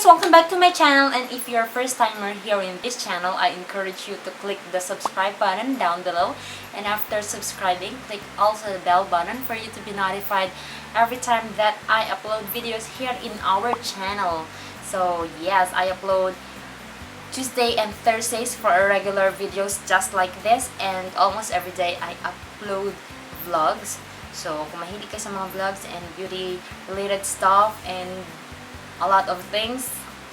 welcome back to my channel, and if you're a first timer here in this channel, I encourage you to click the subscribe button down below, and after subscribing, click also the bell button for you to be notified every time that I upload videos here in our channel. So yes, I upload Tuesday and Thursdays for regular videos just like this, and almost every day I upload vlogs. So kung mahilig ka sa mga vlogs and beauty related stuff and a lot of things,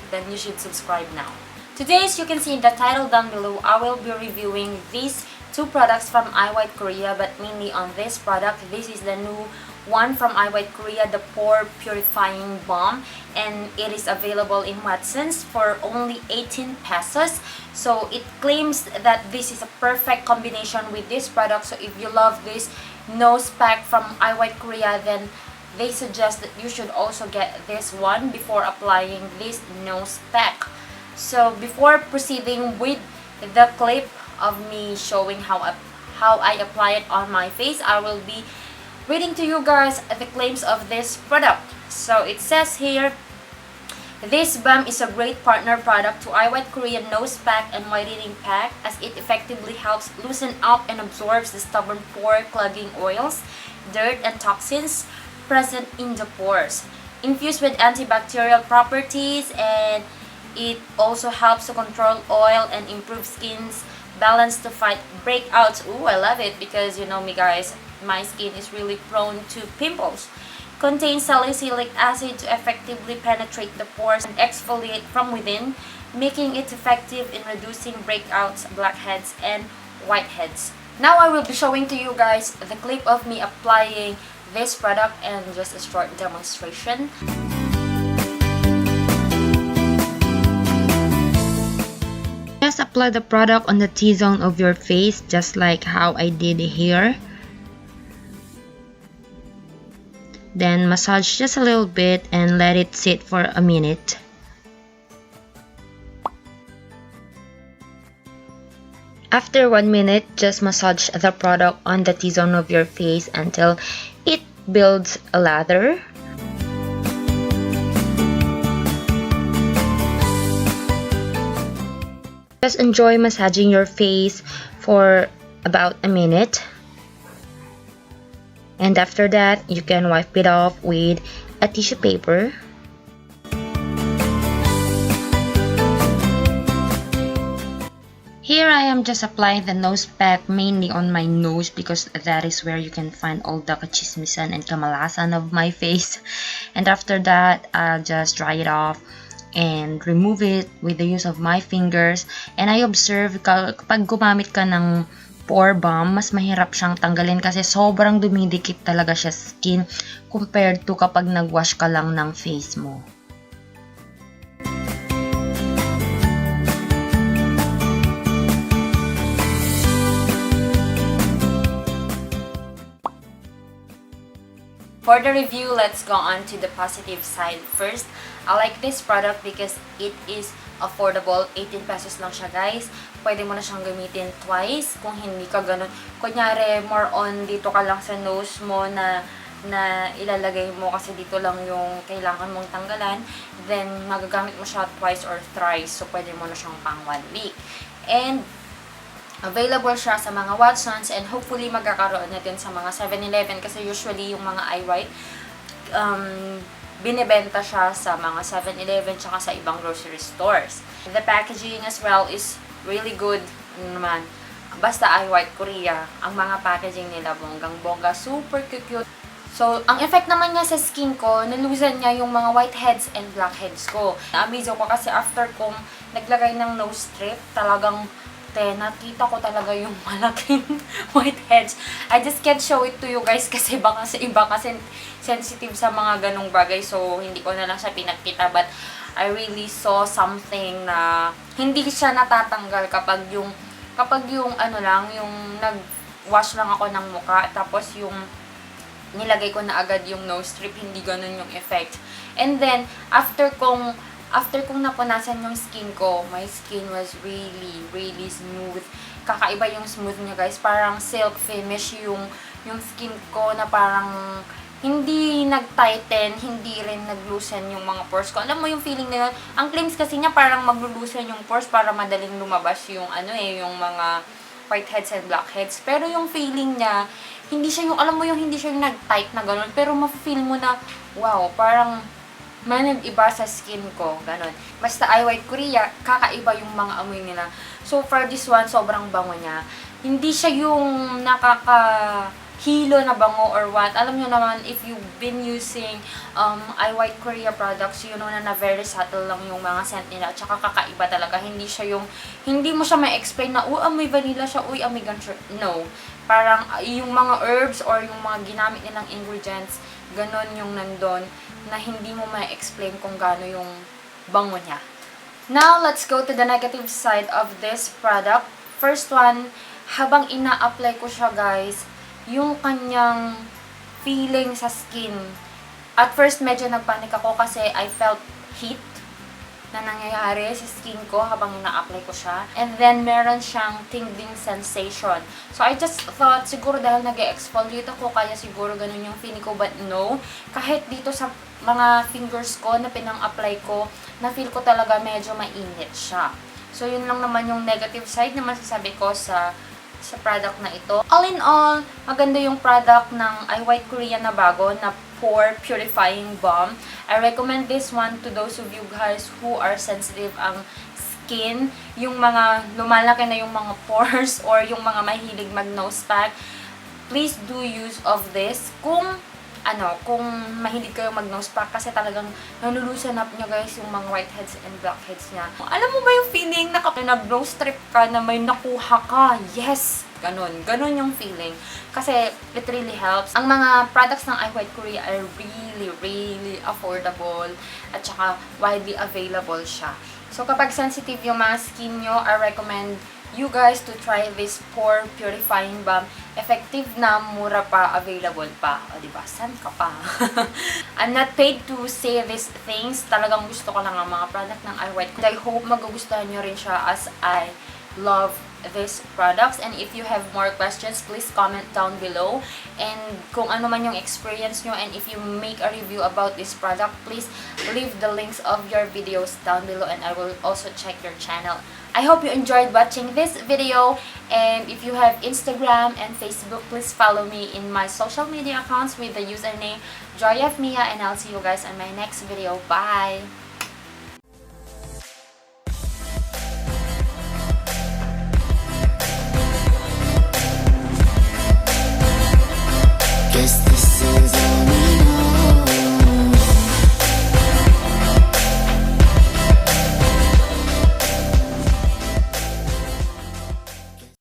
then you should subscribe now. Today, as you can see in the title down below, I will be reviewing these two products from iWhite Korea, but mainly on this product. This is the new one from iWhite Korea, the Pore Purifying Balm, and it is available in Watsons for only 18 pesos. So it claims that this is a perfect combination with this product. So if you love this nose pack from iWhite Korea, then they suggest that you should also get this one before applying this nose pack. So before proceeding with the clip of me showing how I apply it on my face, I will be reading to you guys the claims of this product. So it says here, this balm is a great partner product to iWhite Korean nose pack and whitening pack, as it effectively helps loosen up and absorbs the stubborn pore clogging oils, dirt, and toxins present in the pores. Infused with antibacterial properties, and it also helps to control oil and improve skin's balance to fight breakouts. Ooh, I love it because you know me guys, my skin is really prone to pimples. Contains salicylic acid to effectively penetrate the pores and exfoliate from within, making it effective in reducing breakouts, blackheads, and whiteheads. Now I will be showing to you guys the clip of me applying this product and just a short demonstration. Just apply the product on the T-zone of your face, just like how I did here. Then massage just a little bit and let it sit for a minute. After 1 minute, just massage the product on the T-zone of your face until it builds a lather. Just enjoy massaging your face for about a minute. And after that, you can wipe it off with a tissue paper. Here I am just applying the nose pack mainly on my nose because that is where you can find all the kachismisan and kamalasan of my face. And after that, I'll just dry it off and remove it with the use of my fingers. And I observe kapag gumamit ka ng pore balm, mas mahirap siyang tanggalin kasi sobrang dumidikit talaga siya sa skin compared to kapag nagwash ka lang ng face mo. For the review, let's go on to the positive side first. I like this product because it is affordable. 18 pesos lang siya guys. Pwede mo na siyang gamitin twice kung hindi ka ganun. Kunyari, more on dito ka lang sa nose mo na ilalagay mo kasi dito lang yung kailangan mong tanggalan. Then, magagamit mo siya twice or thrice. So, pwede mo na siyang pang 1 week. And available siya sa mga Watsons, and hopefully magkakaroon na din sa mga 7-Eleven kasi usually yung mga iWhite binibenta siya sa mga 7-Eleven tsaka sa ibang grocery stores. The packaging as well is really good naman. Basta iWhite Korea, ang mga packaging nila bonggang-bongga, super cute. So, ang effect naman niya sa skin ko, nalusan niya yung mga whiteheads and blackheads ko. Na-amaze ako kasi after kong naglagay ng nose strip, talagang nakita ko talaga yung malaking whiteheads. I just can't show it to you guys kasi baka sa iba kasi sensitive sa mga ganong bagay. So, hindi ko na lang siya pinagkita. But, I really saw something na hindi siya natatanggal kapag yung ano lang, yung nag-wash lang ako ng mukha. Tapos, yung nilagay ko na agad yung nose strip, hindi ganun yung effect. And then, after kong napunasan yung skin ko, my skin was really smooth. Kakaiba yung smooth niya guys. Parang silk finish yung skin ko na parang hindi nag-tighten, hindi rin nag-loosen yung mga pores ko. Alam mo yung feeling na yun? Ang claims kasi niya parang mag-loosen yung pores para madaling lumabas yung yung mga whiteheads and blackheads. Pero yung feeling niya, hindi siya yung, alam mo yung hindi siya yung nag-tight na gano'n. Pero ma-feel mo na, wow, parang may nag-iba sa skin ko, gano'n. Basta iWhite Korea, kakaiba yung mga amoy nila. So, for this one, sobrang bango niya. Hindi siya yung nakakahilo na bango or what. Alam nyo naman, if you've been using iWhite Korea products, you know na very subtle lang yung mga scent nila. At saka kakaiba talaga. Hindi siya yung, hindi mo siya ma-explain na, amoy vanilla siya, amoy gancho. No. Parang yung mga herbs or yung mga ginamit nilang ingredients, ganon yung nandun, na hindi mo ma-explain kung gaano yung bango niya. Now, let's go to the negative side of this product. First one, habang ina-apply ko siya guys, yung kanyang feeling sa skin. At first, medyo nagpanik ako kasi I felt heat na nangyayari sa skin ko habang ina-apply ko siya. And then, meron siyang tingling sensation. So, I just thought, siguro dahil nag-exfoliate ako, kaya siguro ganun yung feeling ko. But no, kahit dito sa mga fingers ko na pinang-apply ko, na-feel ko talaga medyo mainit siya. So, yun lang naman yung negative side na masasabi ko sa product na ito. All in all, maganda yung product ng iWhite Korea na bago na Pore Purifying Balm. I recommend this one to those of you guys who are sensitive ang skin, yung mga lumalaki na yung mga pores or yung mga mahilig mag-nose pack. Please do use of this kung mahilig kayo mag-nose pack kasi talagang nanulusan up nyo guys yung mga whiteheads and blackheads niya. Alam mo ba yung feeling na kapag nag-nose strip ka na may nakuha ka? Yes! Ganon yung feeling. Kasi it really helps. Ang mga products ng iWhite Korea are really, really affordable at saka widely available siya. So kapag sensitive yung mga skin nyo, I recommend you guys to try this Pore Purifying Balm. Effective na, mura pa, available pa. O diba? San ka pa? I'm not paid to say these things. Talagang gusto ko lang ang mga product ng iWhite. I hope magugustuhan nyo rin siya as I love these products. And if you have more questions, please comment down below. And kung ano man yung experience nyo, and if you make a review about this product, please leave the links of your videos down below and I will also check your channel. I hope you enjoyed watching this video, and if you have Instagram and Facebook, please follow me in my social media accounts with the username JoyOfMia, and I'll see you guys on my next video. Bye!